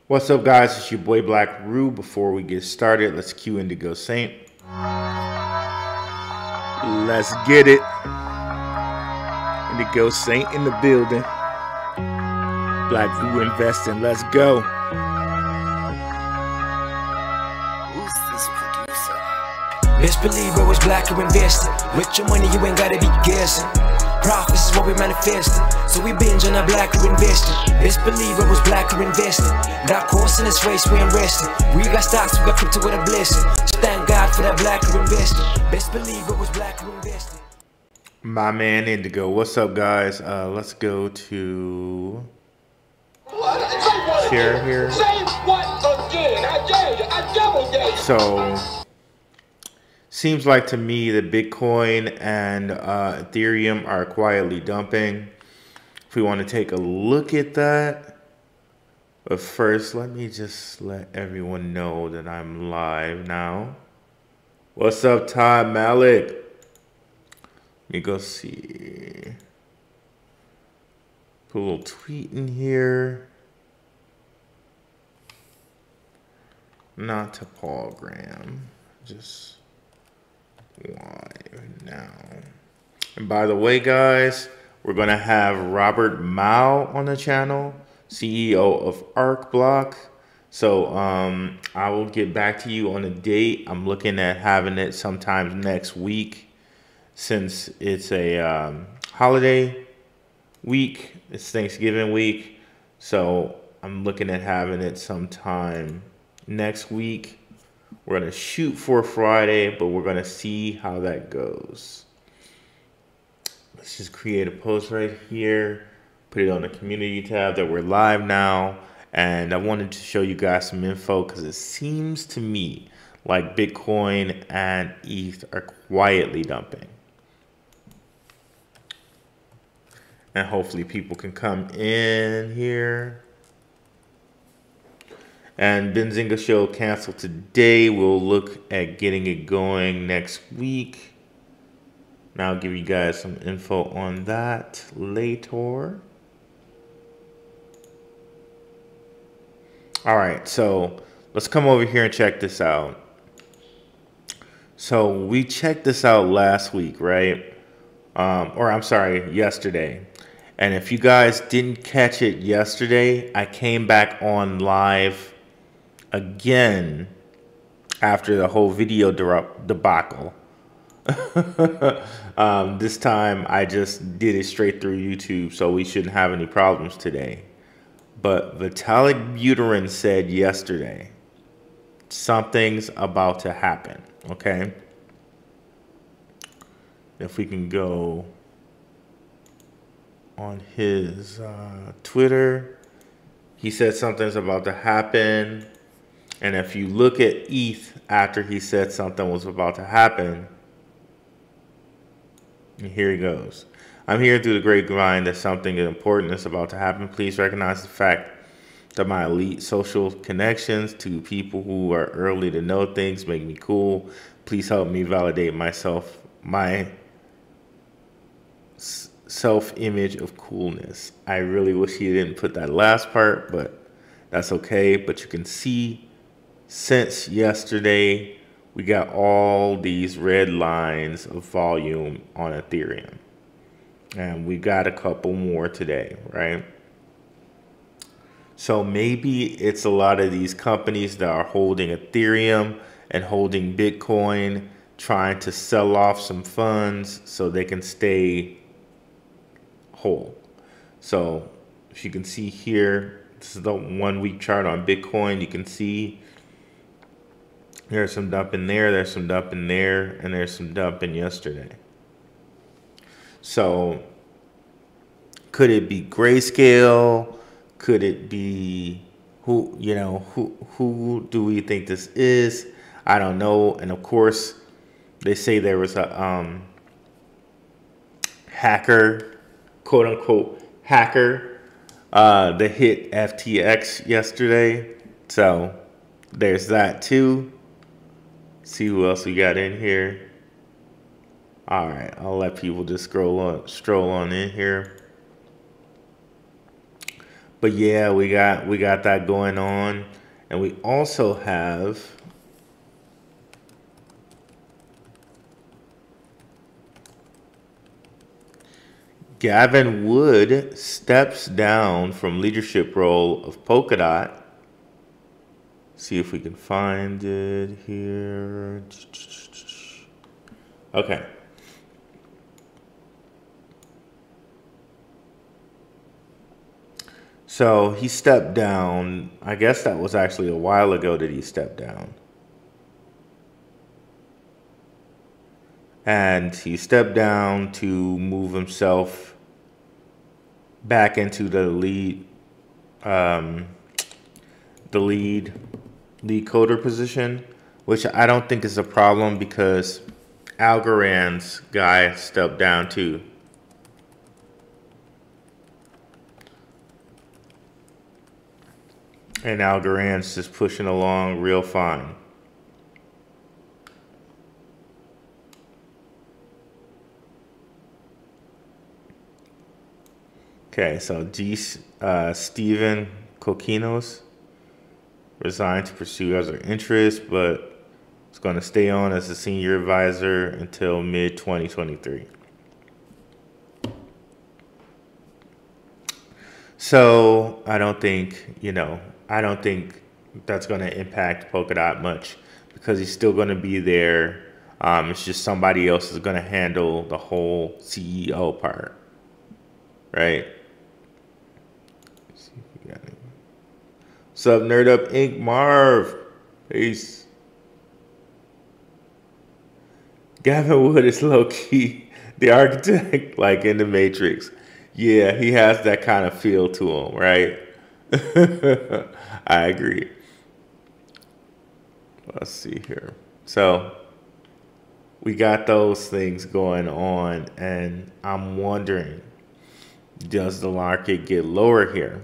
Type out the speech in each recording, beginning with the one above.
What's up, guys? It's your boy Blackrue. Before we get started, let's cue Indigo Saint. Let's get it. Indigo Saint in the building. Blackrue investing. Let's go. Who's this producer? Best believe it was Blackrue investing. With your money, you ain't gotta be guessing. Profits is what we manifesting, so we binge on that Blackrue investing. Best believe it was Blackrue investing. Got course in this race, we ain't resting. We got stocks, we got crypto with a blessing. So thank God for that Blackrue investing. Best believe it was Blackrue investing. My man Indigo, what's up, guys? Let's go to share here. So seems like to me that Bitcoin and Ethereum are quietly dumping. If we want to take a look at that, but first let me just let everyone know that I'm live now. What's up, Todd Malik? Let me go see. Put a little tweet in here. Not to Paul Graham, just live now. And by the way, guys, we're going to have Robert Mao on the channel, CEO of ArcBlock. So I will get back to you on a date. I'm looking at having it sometime next week, since it's a holiday week. It's Thanksgiving week. So I'm looking at having it sometime next week. We're going to shoot for Friday, but we're going to see how that goes. Let's just create a post right here, put it on the community tab that we're live now. And I wanted to show you guys some info because it seems to me like Bitcoin and ETH are quietly dumping. And hopefully people can come in here. And Benzinga show canceled today. We'll look at getting it going next week. And I'll give you guys some info on that later. All right, so let's come over here and check this out. So we checked this out last week, right? Or I'm sorry, yesterday. And if you guys didn't catch it yesterday, I came back on live again after the whole video debacle. This time I just did it straight through YouTube, so we shouldn't have any problems today. But Vitalik Buterin said yesterday something's about to happen. Okay, if we can go on his Twitter, he said something's about to happen. And if you look at ETH after he said something was about to happen, and here he goes. I'm here through the great grind that something important is about to happen. Please recognize the fact that my elite social connections to people who are early to know things make me cool. Please help me validate myself, my self-image of coolness. I really wish he didn't put that last part, but that's okay. But you can see since yesterday, we got all these red lines of volume on Ethereum. And we got a couple more today, right? So maybe it's a lot of these companies that are holding Ethereum and holding Bitcoin, trying to sell off some funds so they can stay whole. So if you can see here, this is the 1 week chart on Bitcoin. You can see there's some dumping there, there's some dumping there, and there's some dumping yesterday. So could it be Grayscale? Could it be who do we think this is? I don't know. And of course, they say there was a hacker, quote unquote hacker, that hit FTX yesterday. So there's that too. See who else we got in here. All right, I'll let people just stroll on in here. But yeah, we got that going on, and we also have Gavin Wood steps down from leadership role of Polkadot. See if we can find it here. Okay. So he stepped down. I guess that was actually a while ago that he stepped down. And he stepped down to move himself back into the lead coder position, which I don't think is a problem because Algorand's guy stepped down too. And Algorand's just pushing along real fine. Okay, so Steven Kokinos resigned to pursue other interests, but is going to stay on as a senior advisor until mid-2023. So I don't think, I don't think that's going to impact Polkadot much because he's still going to be there. It's just somebody else is going to handle the whole CEO part, right? What's up, Nerd Up Inc. Marv? Peace. Gavin Wood is low key the architect, like in the Matrix. Yeah, he has that kind of feel to him, right? I agree. Let's see here. So we got those things going on, and I'm wondering, does the market get lower here?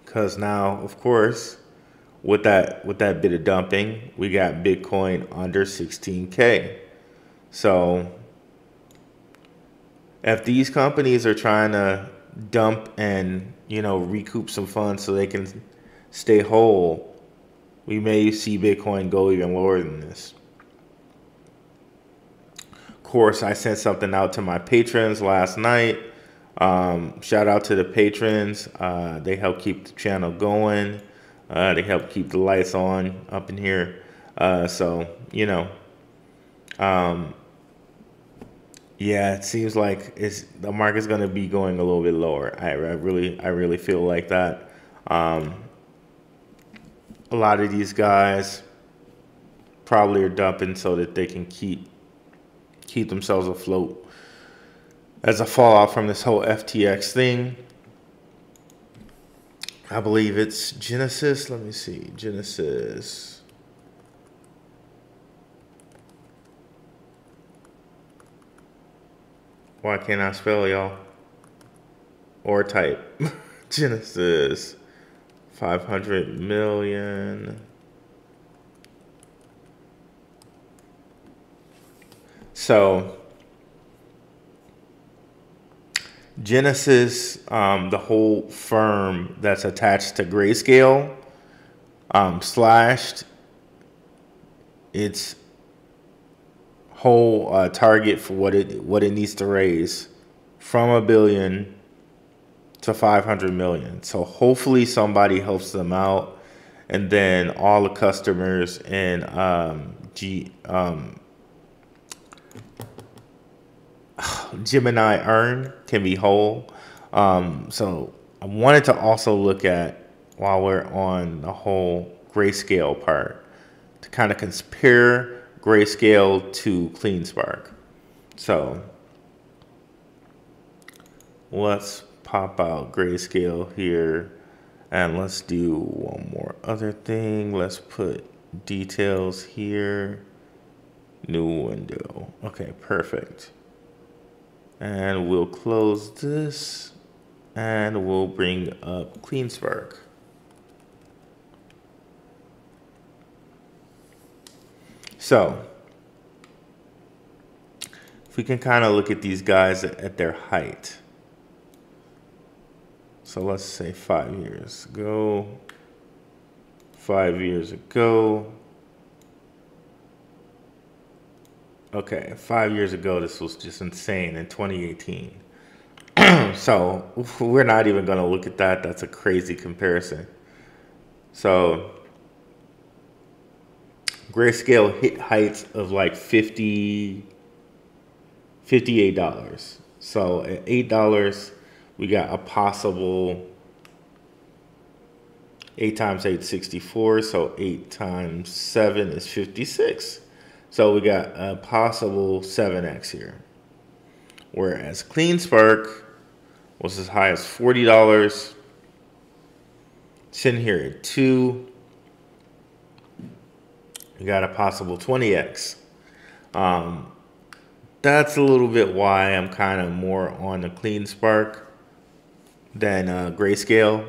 Because now, of course, with that bit of dumping, we got Bitcoin under 16K. So if these companies are trying to dump and recoup some funds so they can stay whole, we may see Bitcoin go even lower than this. Of course, I sent something out to my patrons last night. Shout out to the patrons. They help keep the channel going. They help keep the lights on up in here. Yeah, it seems like the market's going to be going a little bit lower. I really feel like that. A lot of these guys probably are dumping so that they can keep themselves afloat as a fallout from this whole FTX thing. I believe it's Genesis. Let me see. Genesis. Why can't I spell, y'all? Or type. Genesis. 500 million. So Genesis, the whole firm that's attached to Grayscale, slashed its whole target for what it needs to raise from $1 billion to 500 million. So hopefully somebody helps them out, and then all the customers in Gemini Earn can be whole. So I wanted to also look at, while we're on the whole Grayscale part, to kind of compare Grayscale to CleanSpark. So let's pop out Grayscale here, and let's do one more other thing. Let's put details here. New window. Okay, perfect. And we'll close this, and we'll bring up CleanSpark. So if we can kind of look at these guys at their height. So let's say 5 years ago. 5 years ago. Okay, 5 years ago, this was just insane in 2018. So we're not even going to look at that. That's a crazy comparison. So Grayscale hit heights of like $58. So at $8, we got a possible 8 times 8 is 64. So 8 times 7 is 56. So we got a possible 7x here. Whereas CleanSpark was as high as $40. Sitting here at 2. We got a possible 20x. That's a little bit why I'm kind of more on the CleanSpark than Grayscale.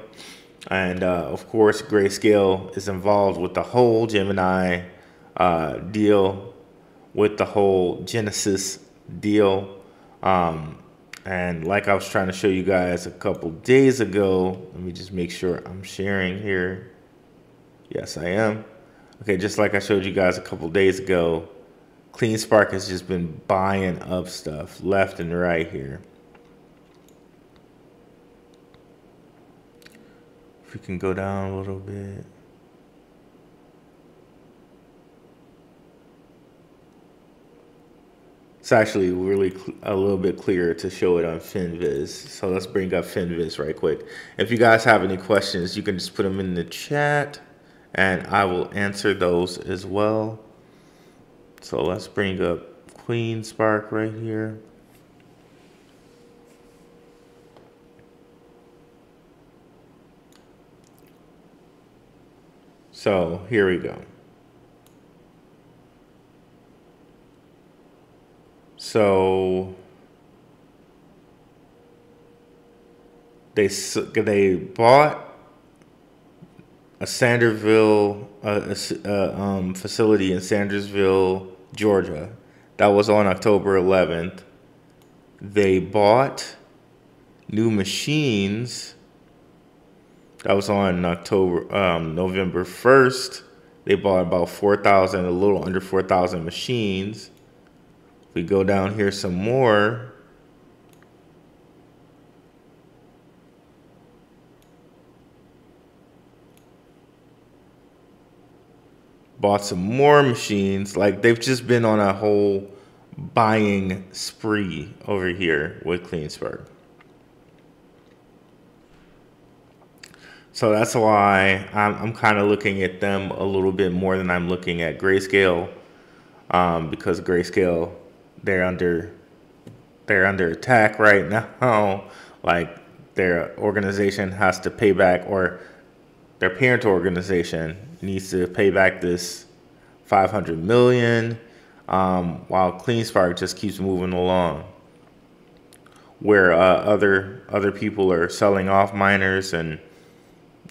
And of course, Grayscale is involved with the whole Gemini deal, with the whole Genesis deal. And like I was trying to show you guys a couple days ago, let me just make sure I'm sharing here. Yes, I am. Okay, just like I showed you guys a couple days ago, CleanSpark has just been buying up stuff left and right here. If we can go down a little bit. It's actually really a little bit clearer to show it on FinViz. So let's bring up FinViz right quick. If you guys have any questions, you can just put them in the chat and I will answer those as well. So let's bring up CleanSpark right here. So here we go. So they bought a Sandersville facility in Sandersville, Georgia. That was on October 11th. They bought new machines. That was on November 1st. They bought about 4,000, a little under 4,000 machines. We go down here some more. Bought some more machines. Like they've just been on a whole buying spree over here with CleanSpark. So that's why I'm kind of looking at them a little bit more than I'm looking at Grayscale, because Grayscale, they're under attack right now. Like their organization has to pay back, or their parent organization needs to pay back this $500 million, while CleanSpark just keeps moving along. Where other people are selling off miners and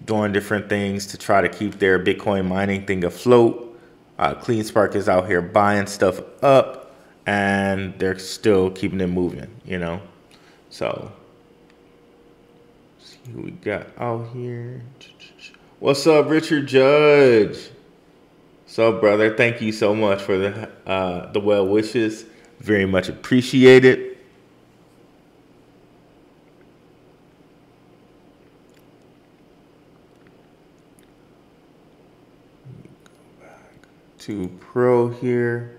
doing different things to try to keep their Bitcoin mining thing afloat, CleanSpark is out here buying stuff up, and they're still keeping it moving, you know. So, let's see who we got out here. What's up, Richard Judge? What's up, brother? Thank you so much for the well wishes. Very much appreciated. Go back to Pro here.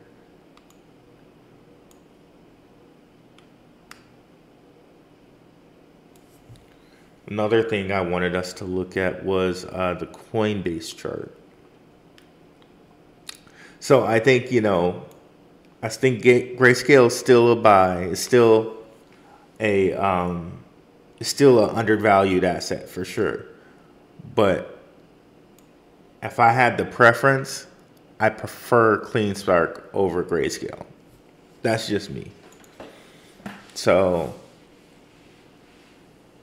Another thing I wanted us to look at was the Coinbase chart. So I think, you know, I think Grayscale is still a buy. It's still an undervalued asset for sure. But if I had the preference, I prefer CleanSpark over Grayscale. That's just me. So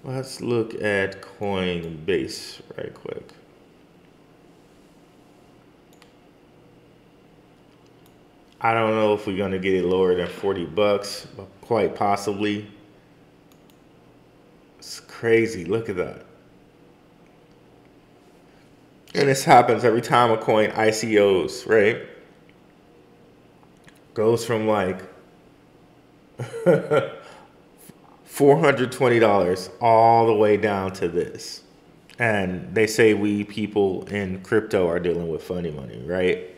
let's look at Coinbase right quick. I don't know if we're gonna get it lower than $40, but quite possibly. It's crazy. Look at that. And this happens every time a coin ICOs, right? Goes from like $420 all the way down to this. And they say we people in crypto are dealing with funny money, right?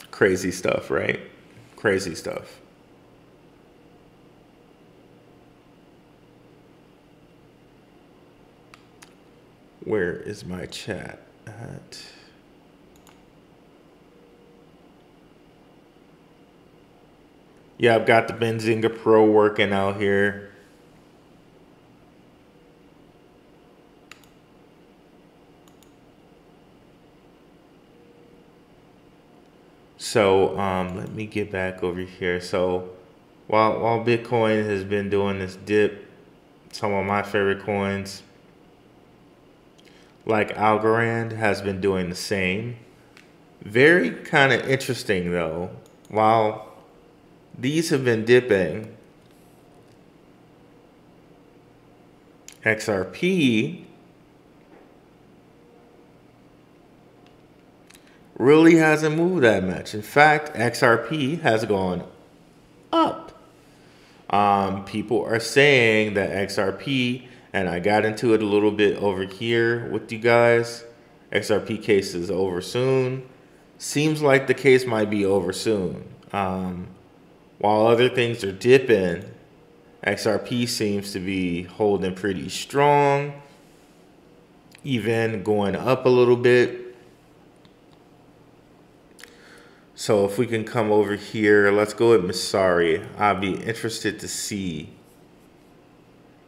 Crazy stuff, right? Crazy stuff. Where is my chat at? Yeah, I've got the Benzinga Pro working out here. So let me get back over here. So while Bitcoin has been doing this dip, some of my favorite coins like Algorand has been doing the same. Very kind of interesting though. While these have been dipping, XRP really hasn't moved that much. In fact, XRP has gone up. People are saying that XRP, and I got into it a little bit over here with you guys, XRP case is over soon. Seems like the case might be over soon. While other things are dipping, XRP seems to be holding pretty strong, even going up a little bit. So if we can come over here, let's go with Masari. I'll be interested to see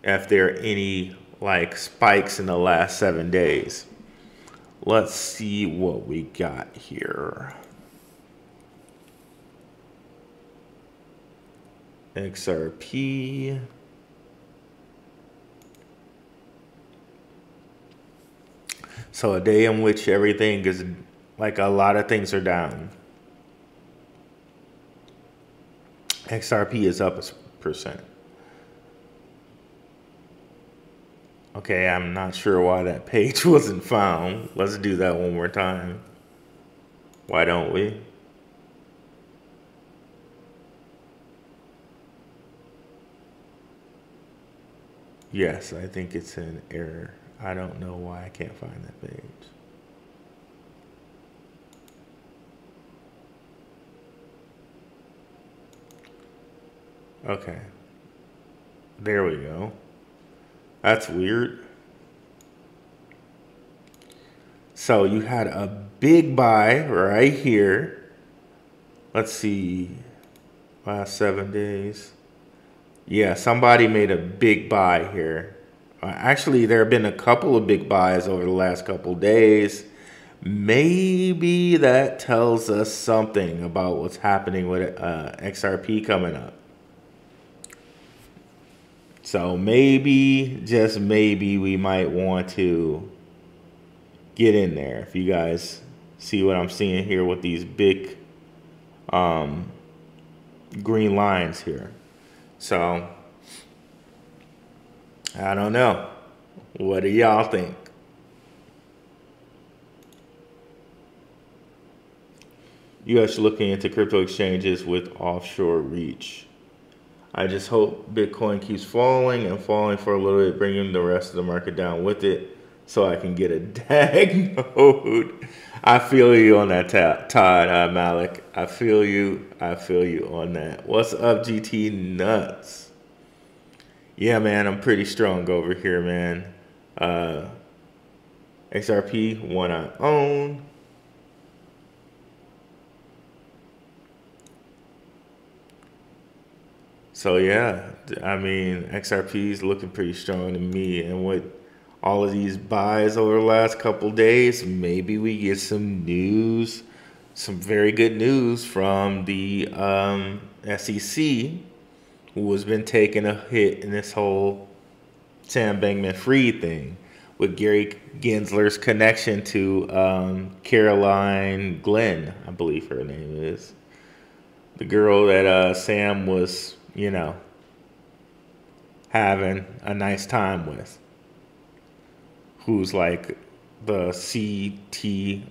if there are any like spikes in the last 7 days. Let's see what we got here. XRP. So a day in which everything is like a lot of things are down. XRP is up 1%. Okay, I'm not sure why that page wasn't found. Let's do that one more time. Why don't we? Yes, I think it's an error. I don't know why I can't find that page. Okay. There we go. That's weird. So you had a big buy right here. Let's see. Last 7 days. Yeah, somebody made a big buy here. Actually, there have been a couple of big buys over the last couple of days. Maybe that tells us something about what's happening with XRP coming up. So maybe, just maybe, we might want to get in there. If you guys see what I'm seeing here with these big green lines here. So, I don't know. What do y'all think? You guys should look into crypto exchanges with offshore reach. I just hope Bitcoin keeps falling and falling for a little bit, bringing the rest of the market down with it so I can get a DAG node. I feel you on that, Todd, Malik. I feel you on that. What's up, GT Nuts? Yeah, man, I'm pretty strong over here, man. XRP, one I own. So yeah, I mean, XRP is looking pretty strong to me, and with all of these buys over the last couple days, maybe we get some news, some very good news from the SEC, who has been taking a hit in this whole Sam Bankman-Fried thing with Gary Gensler's connection to Caroline Glenn, I believe her name is, the girl that Sam was, you know, having a nice time with, who's like the CT,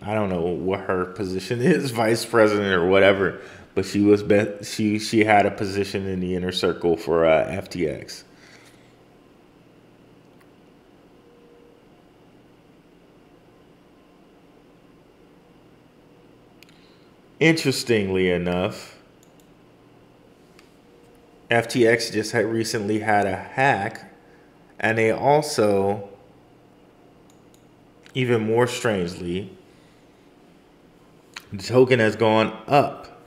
I don't know what her position is, vice president or whatever, but she had a position in the inner circle for FTX. Interestingly enough, FTX just recently had a hack, and they also, even more strangely, the token has gone up.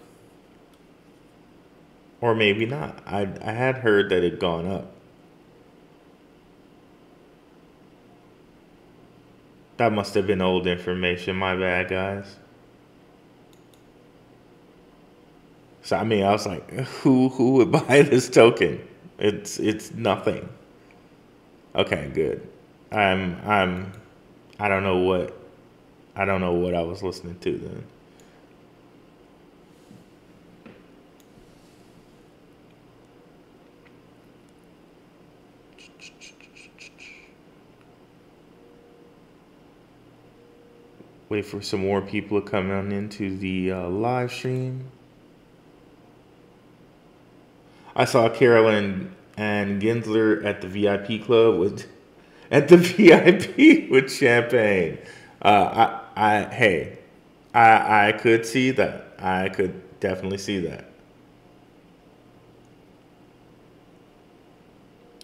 Or maybe not. I had heard that it had gone up. That must have been old information. My bad, guys. So I mean, I was like, who would buy this token? It's nothing. Okay, good. I don't know what I was listening to then. Wait for some more people to come on into the live stream. I saw Carolyn and Ginsler at the VIP club with champagne. I could see that. I could definitely see that.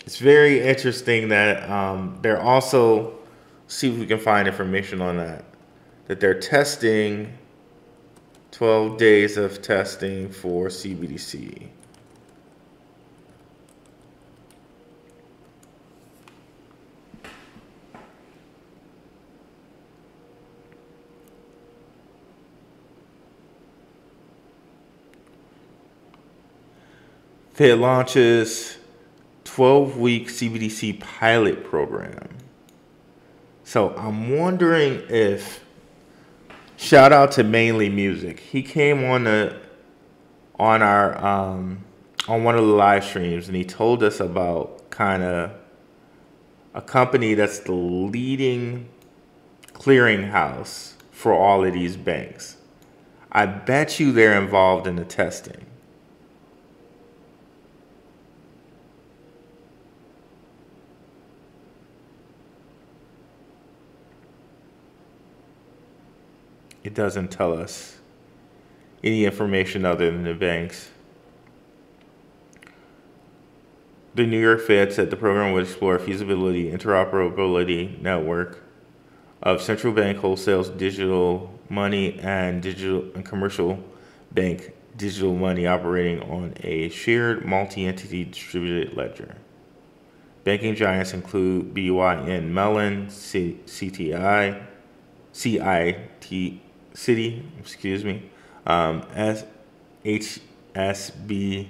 It's very interesting that they're also, see if we can find information on that they're testing 12 days of testing for CBDC. Fed launches 12-week CBDC pilot program. So I'm wondering if, shout out to Mainly Music. He came on one of the live streams, and he told us about kind of a company that's the leading clearinghouse for all of these banks. I bet you they're involved in the testing. It doesn't tell us any information other than the banks. The New York Fed said the program would explore feasibility, interoperability network of central bank wholesale digital money and commercial bank digital money operating on a shared multi-entity distributed ledger. Banking giants include BYN Mellon, CIT, Citi, HSBC,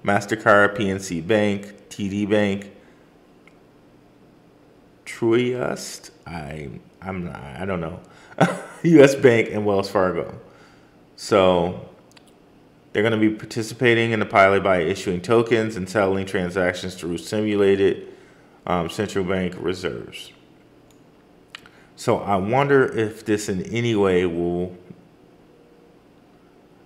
MasterCard, PNC Bank, TD Bank, Truist, I don't know, US Bank, and Wells Fargo. So they're going to be participating in the pilot by issuing tokens and settling transactions through simulated central bank reserves. So I wonder if this in any way will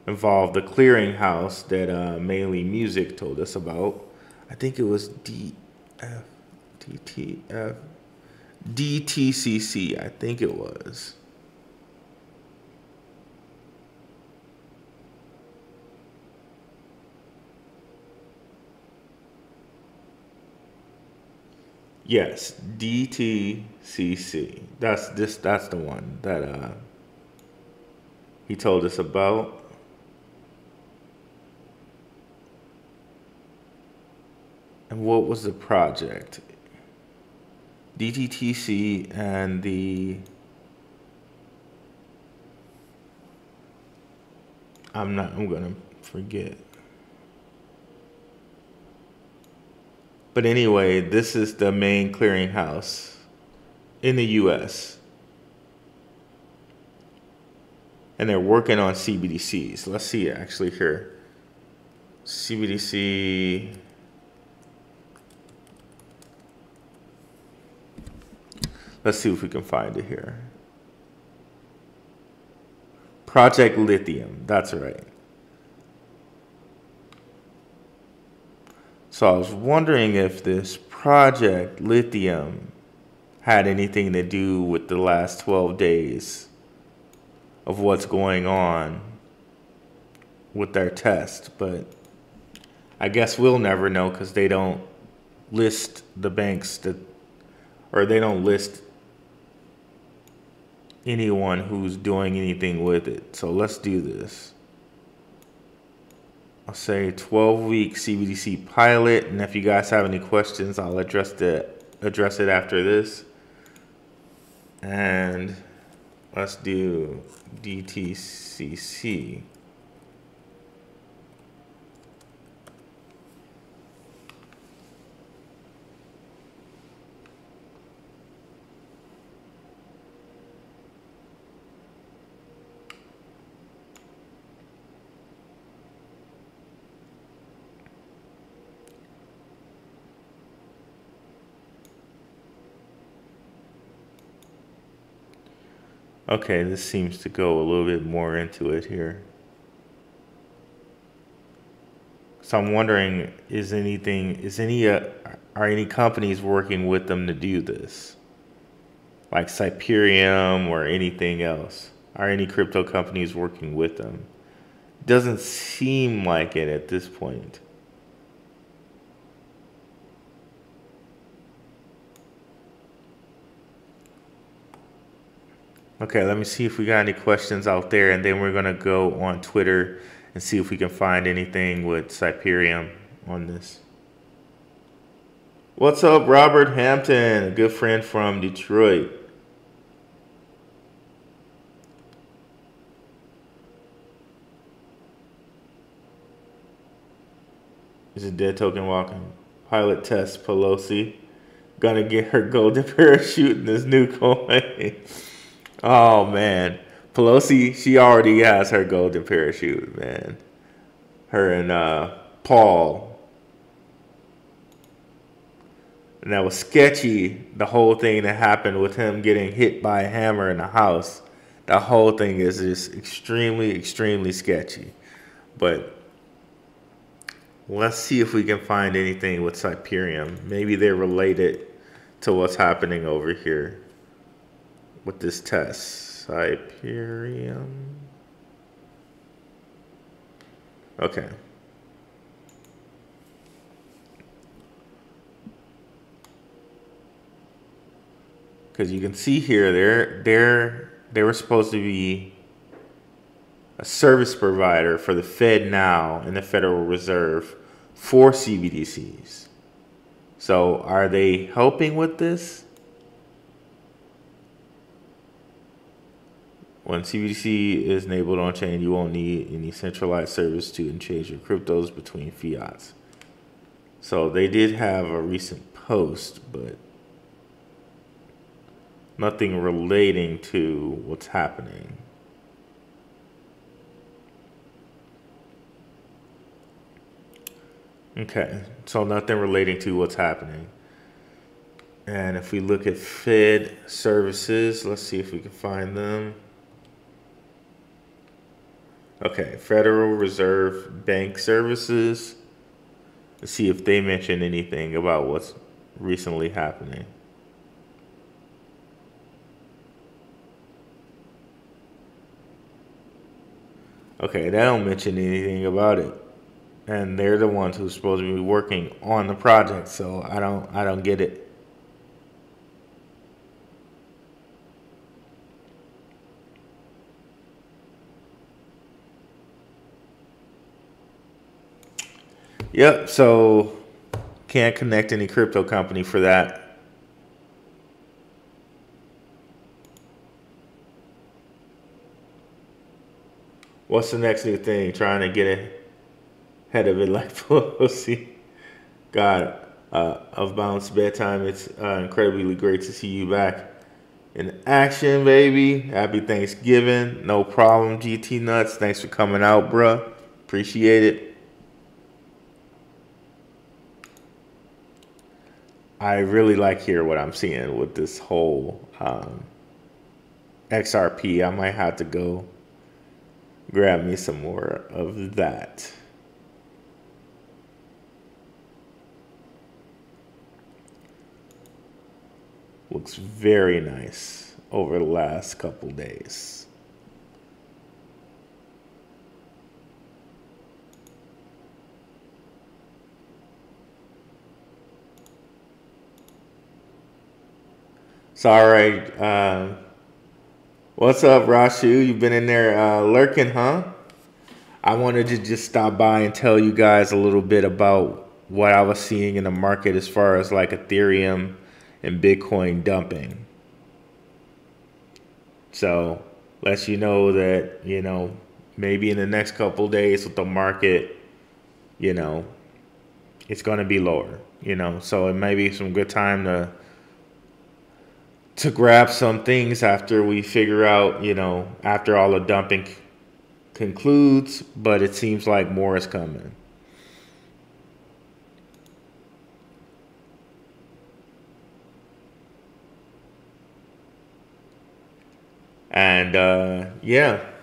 involve the clearinghouse that Mainly Music told us about. I think it was DTCC, I think it was. Yes, DTCC. That's the one that he told us about. And what was the project? DTTC and I'm gonna forget. But anyway, this is the main clearinghouse in the US. And they're working on CBDCs. Let's see actually here. CBDC Let's see if we can find it here. Project Lithium, that's right. So I was wondering if this Project Lithium had anything to do with the last 12 days of what's going on with their test, but I guess we'll never know because they don't list the banks that, or they don't list anyone who's doing anything with it. So let's do this. I'll say 12-week CBDC pilot, and if you guys have any questions, I'll address it after this. And let's do DTCC. Okay, this seems to go a little bit more into it here. So I'm wondering, are any companies working with them to do this? Like Cyperium or anything else? Are any crypto companies working with them? Doesn't seem like it at this point. Okay, let me see if we got any questions out there, and then we're going to go on Twitter and see if we can find anything with Cyperium on this. What's up, Robert Hampton, a good friend from Detroit? Is a dead token walking? Pilot test Pelosi. Gonna get her golden parachute in this new coin. Oh, man. Pelosi, she already has her golden parachute, man. Her and Paul. And that was sketchy, the whole thing that happened with him getting hit by a hammer in the house. The whole thing is just extremely, extremely sketchy. But let's see if we can find anything with Cyperium. Maybe they're related to what's happening over here with this test. Cyperium. Okay. Because you can see here, they were supposed to be a service provider for the Fed now and the Federal Reserve for CBDCs. So are they helping with this? When CBDC is enabled on chain, you won't need any centralized service to exchange your cryptos between fiats. So they did have a recent post, but nothing relating to what's happening. Okay, so nothing relating to what's happening. And if we look at Fed services, let's see if we can find them. Okay, Federal Reserve Bank Services. Let's see if they mention anything about what's recently happening. Okay, they don't mention anything about it. And they're the ones who's supposed to be working on the project, so I don't get it. Yep, so can't connect any crypto company for that. What's the next new thing? Trying to get ahead of it like Pelosi. God, of Bounce Bedtime, it's incredibly great to see you back in action, baby. Happy Thanksgiving. No problem, GT Nuts. Thanks for coming out, bruh. Appreciate it. I really like here what I'm seeing with this whole XRP. I might have to go grab me some more of that. Looks very nice over the last couple days. So, all right. What's up, Rashu? You've been in there lurking, huh? I wanted to just stop by and tell you guys a little bit about what I was seeing in the market as far as like Ethereum and Bitcoin dumping. So, lets you know that, you know, maybe in the next couple of days with the market, you know, it's going to be lower, you know. So, it may be some good time to grab some things after we figure out, you know, after all the dumping concludes, but it seems like more is coming. And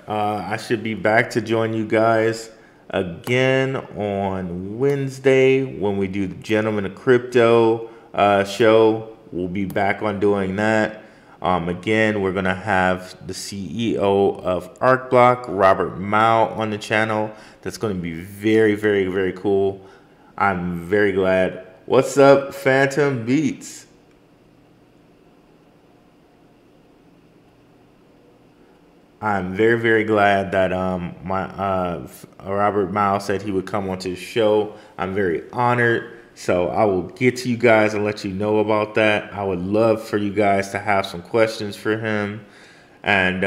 I should be back to join you guys again on Wednesday when we do the Gentleman of Crypto show. We'll be back on doing that. Again, we're going to have the CEO of ArcBlock, Robert Mao, on the channel. That's going to be very, very, very cool. I'm very glad. What's up, Phantom Beats? I'm very, very glad that Robert Mao said he would come onto the show. I'm very honored. So I will get to you guys and let you know about that. I would love for you guys to have some questions for him and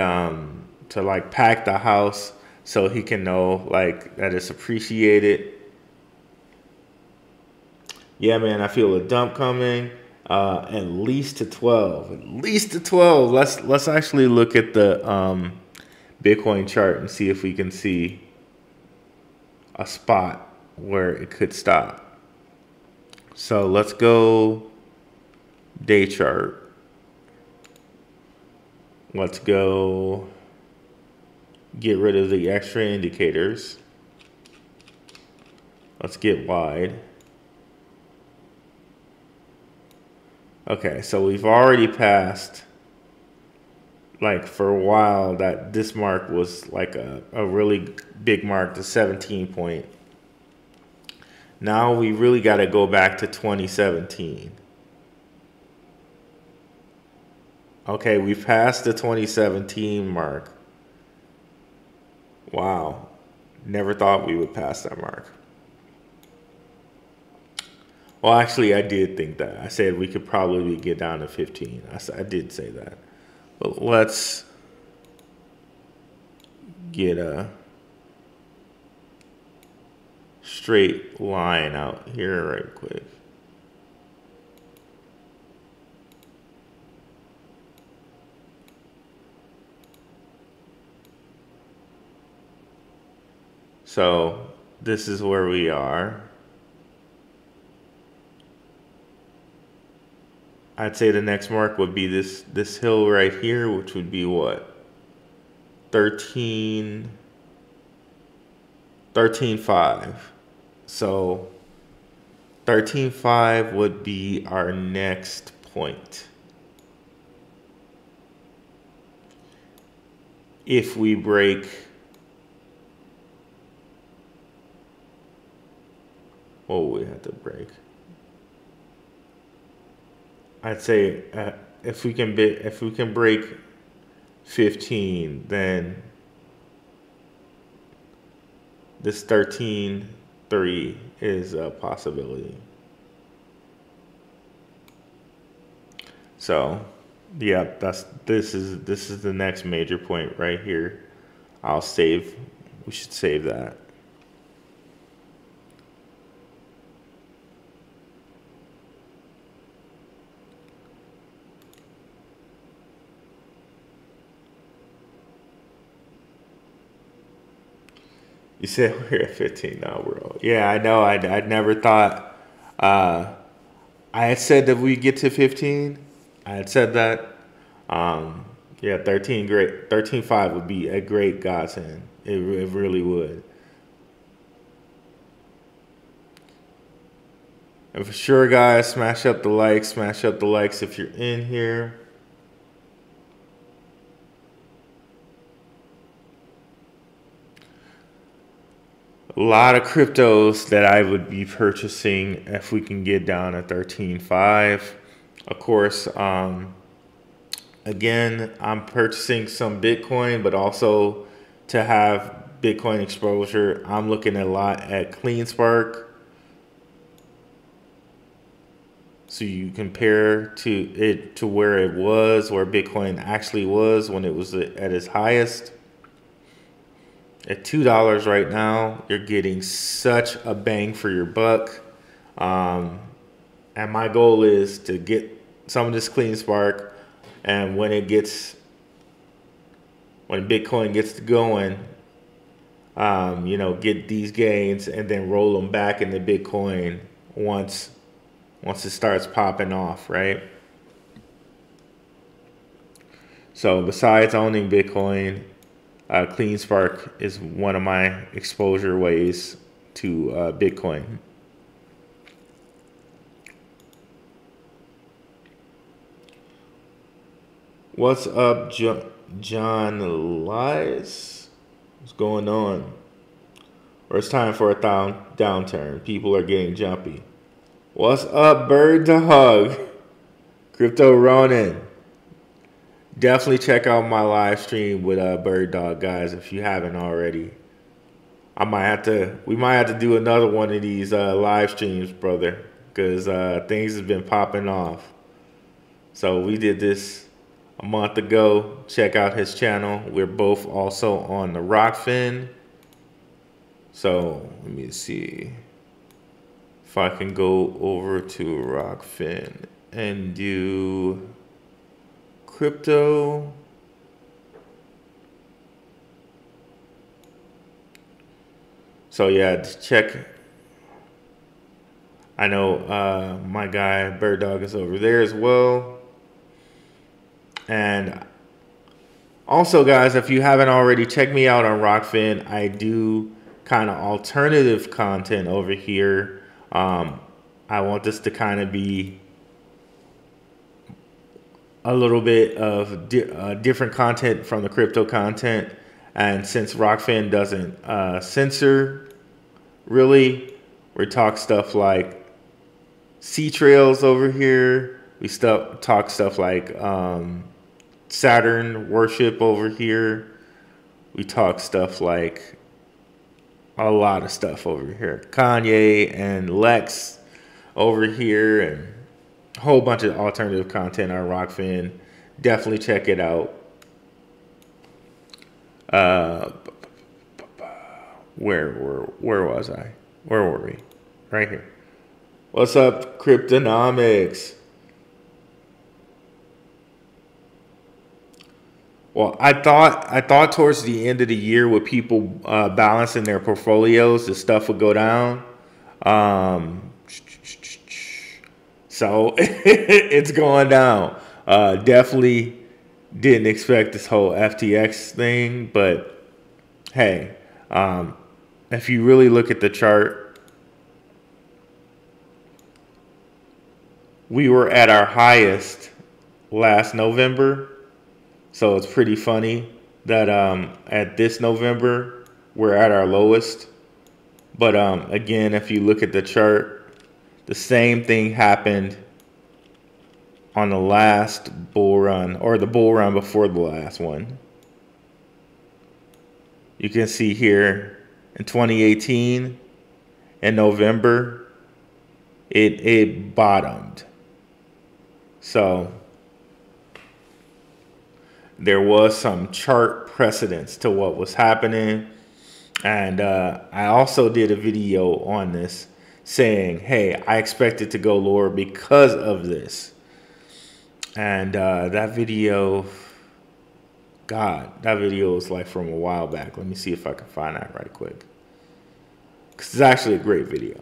to like pack the house so he can know like that it's appreciated. Yeah, man, I feel a dump coming. At least to 12. At least to 12. Let's actually look at the Bitcoin chart and see if we can see a spot where it could stop. So let's go day chart. Let's go get rid of the extra indicators. Let's get wide. Okay, so we've already passed, like for a while, that this mark was like a really big mark, the 17 point. Now we really got to go back to 2017. Okay, we've passed the 2017 mark. Wow, never thought we would pass that mark. Well, actually, I did think that. I said we could probably get down to 15. I did say that. But let's get a straight line out here right quick. So this is where we are. I'd say the next mark would be this hill right here, which would be what? 13.5. So 13.5 would be our next point. If we break we have to break. I'd say if we can break 15, then this 13.3 is a possibility. So, yeah, this is the next major point right here. We should save that. You said we're at 15 now, bro. Yeah, I know. I never thought I had said that we get to 15. I had said that. Yeah, 13 great. 13.5 would be a great godsend. It really would. And for sure, guys, smash up the likes. Smash up the likes if you're in here. A lot of cryptos that I would be purchasing if we can get down to 13.5. Of course, again, I'm purchasing some Bitcoin, but also to have Bitcoin exposure, I'm looking a lot at CleanSpark. So you compare to it to where it was, where Bitcoin actually was when it was at its highest. At $2 right now, you're getting such a bang for your buck. And my goal is to get some of this CleanSpark, and when Bitcoin gets going, you know, get these gains and then roll them back into Bitcoin once it starts popping off, right? So besides owning Bitcoin, CleanSpark is one of my exposure ways to Bitcoin. What's up, John Elias? What's going on? Or it's time for a downturn. People are getting jumpy. What's up, Bird to Hug? Crypto Ronin. Definitely check out my live stream with Bird Dog, guys, if you haven't already. We might have to do another one of these live streams, brother, because things have been popping off. So we did this a month ago. Check out his channel. We're both also on the Rockfin. So let me see if I can go over to Rockfin and do crypto. So yeah, check. I know my guy Bird Dog is over there as well. And also, guys, if you haven't already, check me out on Rockfin. I do kind of alternative content over here. I want this to kind of be a little bit of different content from the crypto content. And since Rockfin doesn't censor, really, we talk stuff like sea trails over here. We talk stuff like Saturn worship over here. We talk stuff like a lot of stuff over here. Kanye and Lex over here, and a whole bunch of alternative content on Rockfin. Definitely check it out. Where was I? Where were we? Right here. What's up, Cryptonomics? Well, I thought towards the end of the year, with people balancing their portfolios, the stuff would go down. So it's going down. Definitely didn't expect this whole FTX thing, but hey, if you really look at the chart, we were at our highest last November. So it's pretty funny that at this November, we're at our lowest. But again, if you look at the chart, the same thing happened on the last bull run, or the bull run before the last one. You can see here in 2018, in November, it bottomed. So there was some chart precedence to what was happening. And I also did a video on this saying, hey, I expect it to go lower because of this. And that video, God, that video was like from a while back. Let me see if I can find that right quick, because it's actually a great video.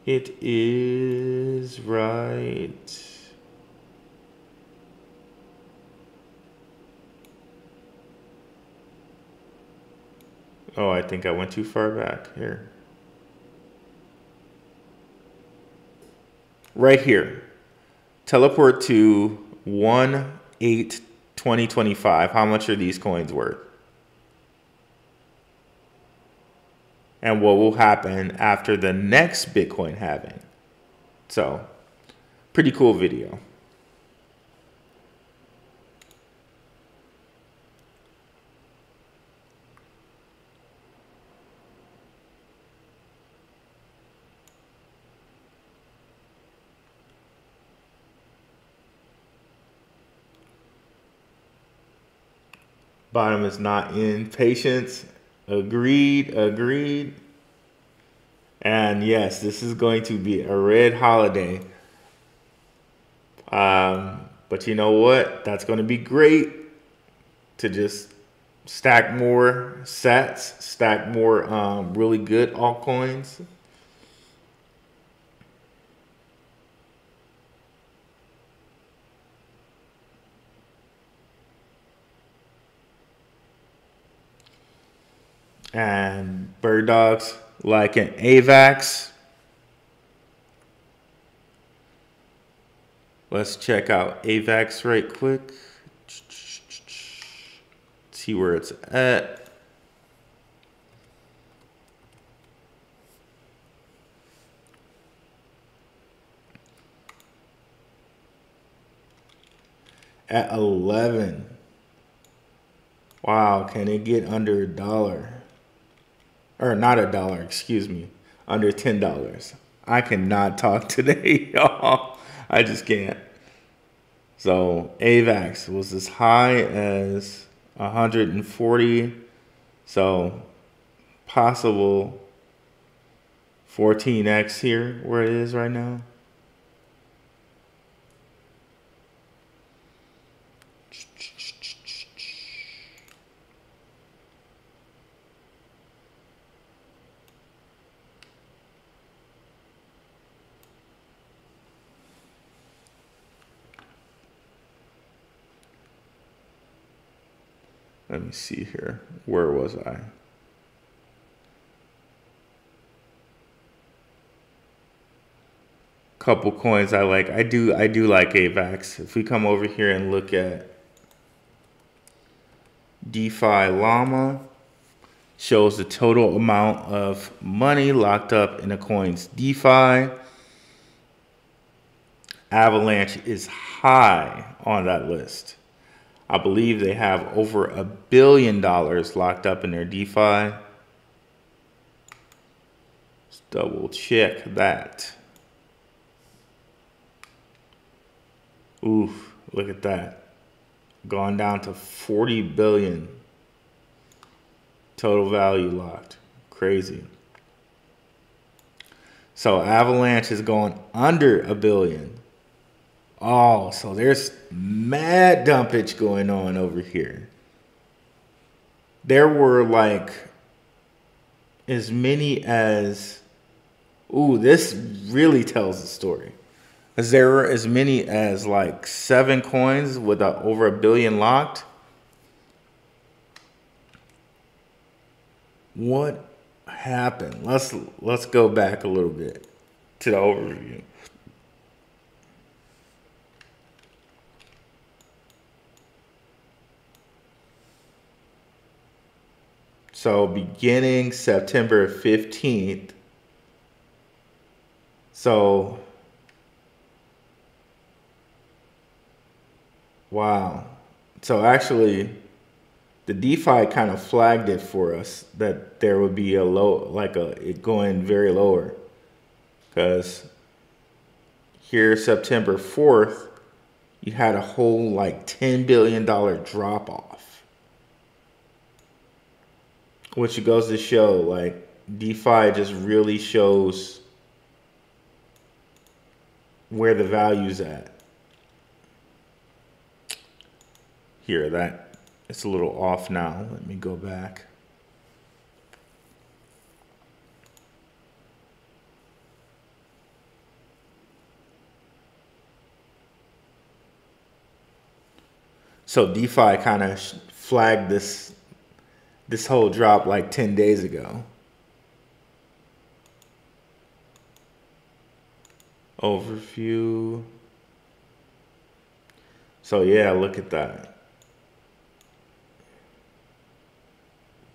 It is right. Oh, I think I went too far back here. Right here. Teleport to 1/8/2025. How much are these coins worth? And what will happen after the next Bitcoin halving? So, pretty cool video. Bottom is not in. Patience. Agreed. Agreed. And yes, this is going to be a red holiday. But you know what? That's going to be great to just stack more sats, stack more really good altcoins. And bird dogs like an AVAX. Let's check out AVAX right quick. See where it's at. At 11. Wow, can it get under $1? Or not $1, excuse me. Under $10. I cannot talk today, y'all. I just can't. So AVAX was as high as 140. So possible 14x here where it is right now. Let me see here. Where was I? Couple coins I like. I do like AVAX. If we come over here and look at DeFi Llama, shows the total amount of money locked up in a coin's DeFi. Avalanche is high on that list. I believe they have over $1 billion locked up in their DeFi. Let's double check that. Oof, look at that. Gone down to 40 billion total value locked. Crazy. So Avalanche is going under $1 billion. Oh, so there's mad dumpage going on over here. There were like as many as, ooh, this really tells the story. Because there were as many as like 7 coins with over $1 billion locked. What happened? Let's go back a little bit to the overview. So beginning September 15th. So, wow. So actually, the DeFi kind of flagged it for us that there would be a low, like it going very lower. Because here, September 4th, you had a whole like $10 billion drop off. Which goes to show, like, DeFi just really shows where the value's at. Here, that it's a little off now. Let me go back. So DeFi kind of flagged this whole drop like 10 days ago. Overview. So yeah, look at that.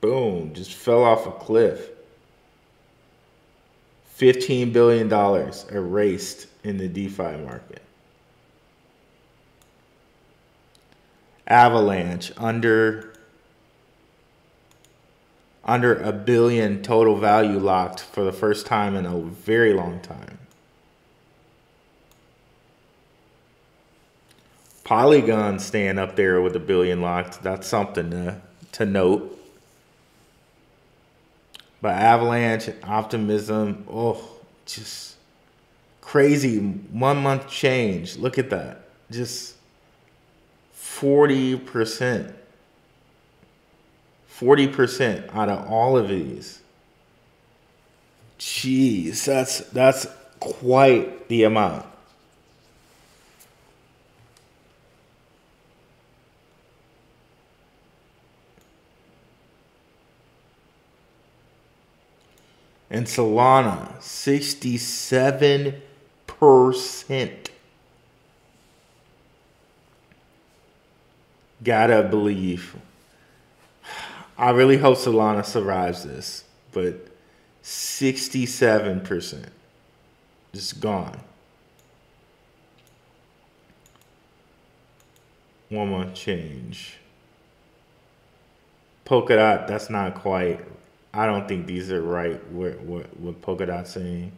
Boom, just fell off a cliff. $15 billion erased in the DeFi market. Avalanche, under $1 billion total value locked for the first time in a very long time. Polygon staying up there with $1 billion locked. That's something to note. But Avalanche, Optimism, oh, just crazy 1 month change. Look at that. Just 40%. 40% out of all of these. Jeez, that's quite the amount. And Solana, 67%. Gotta believe. I really hope Solana survives this, but 67% just gone. 1 month change. Polkadot, that's not quite. I don't think these are right. What Polkadot's saying,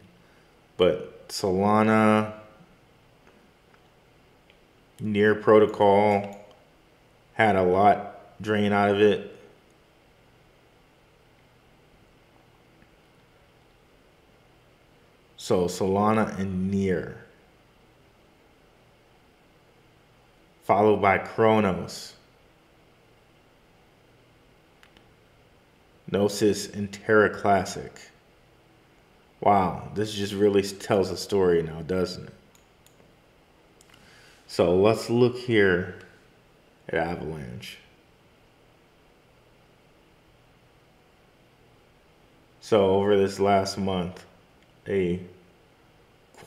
but Solana, Near Protocol had a lot drain out of it. So Solana and Near, followed by Kronos, Gnosis, and Terra Classic. Wow, this just really tells a story now, doesn't it? So let's look here at Avalanche. So over this last month,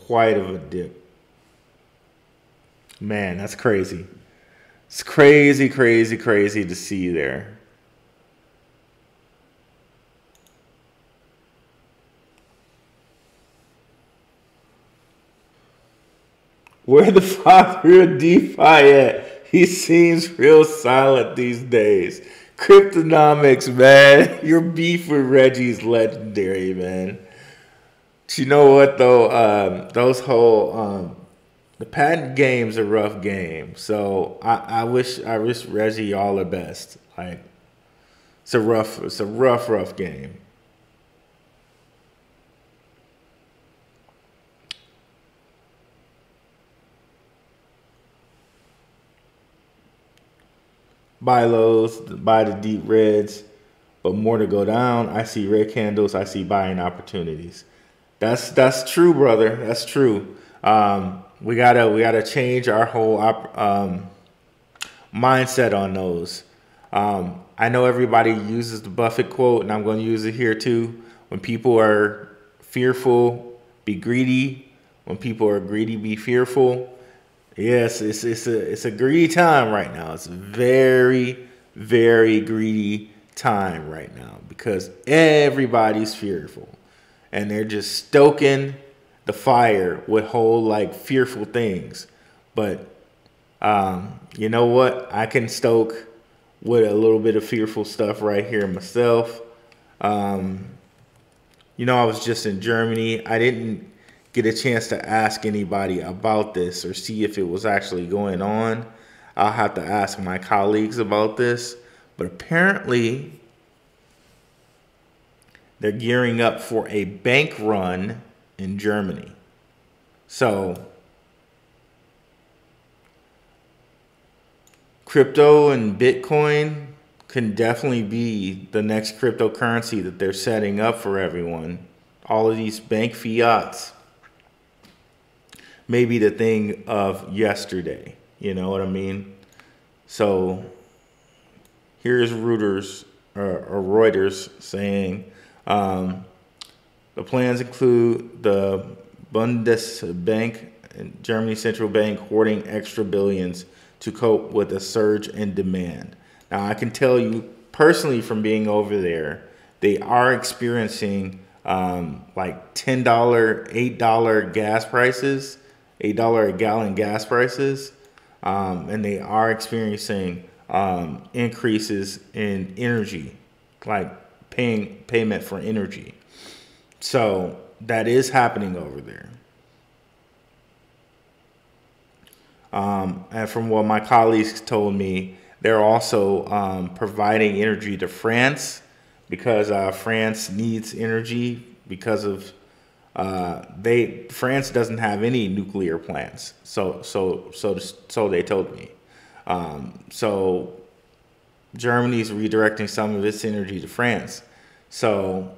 quite of a dip. Man, that's crazy. It's crazy, crazy, crazy to see there. Where the father of DeFi at? He seems real silent these days. Cryptonomics, man. Your beef with Reggie's legendary, man. But you know what, though? Those whole... the patent game's a rough game. So I wish Reggie all the best. Like, it's a rough game. Buy lows, buy the deep reds, but more to go down. I see red candles. I see buying opportunities. That's true, brother. That's true. We gotta change our whole mindset on those. I know everybody uses the Buffett quote, and I'm going to use it here too. When people are fearful, be greedy. When people are greedy, be fearful. Yes, it's a greedy time right now. It's a very, very greedy time right now because everybody's fearful, and they're just stoking the fire with whole like fearful things. But you know what? I can stoke with a little bit of fearful stuff right here myself. You know, I was just in Germany. I didn't get a chance to ask anybody about this or see if it was actually going on. I'll have to ask my colleagues about this. But apparently, they're gearing up for a bank run in Germany. So, crypto and Bitcoin can definitely be the next cryptocurrency that they're setting up for everyone. All of these bank fiats may be the thing of yesterday. You know what I mean? So here's Reuters or Reuters saying the plans include the Bundesbank, Germany's central bank, hoarding extra billions to cope with a surge in demand. Now, I can tell you personally from being over there, they are experiencing like $10, $8 gas prices, $8 a gallon gas prices, and they are experiencing increases in energy, like payment for energy. So that is happening over there. And from what my colleagues told me, they're also providing energy to France because France needs energy because of France doesn't have any nuclear plants. So they told me. So Germany's redirecting some of its energy to France. So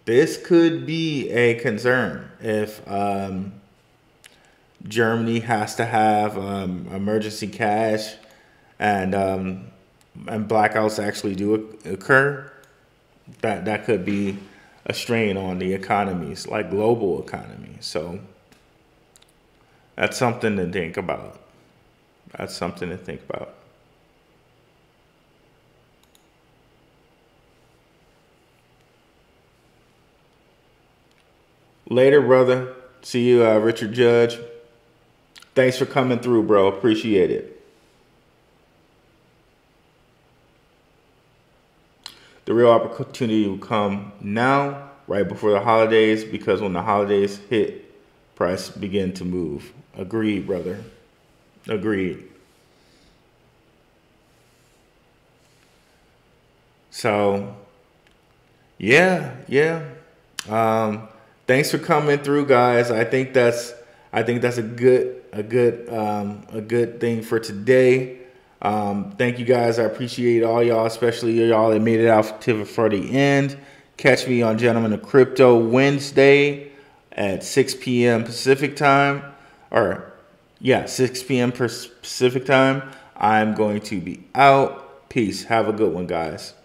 this could be a concern if Germany has to have emergency cash and blackouts actually do occur. That could be a strain on the economies, like global economy. So that's something to think about. That's something to think about. Later, brother. See you, Richard Judge. Thanks for coming through, bro. Appreciate it. The real opportunity will come now, right before the holidays, because when the holidays hit, price begin to move. Agreed, brother. Agreed. So, yeah. Thanks for coming through, guys. I think that's a good thing for today. Thank you guys. I appreciate all y'all, especially y'all that made it out to for the end. Catch me on Gentlemen of Crypto Wednesday at 6 p.m. Pacific time. 6 p.m. Pacific time. I'm going to be out. Peace. Have a good one, guys.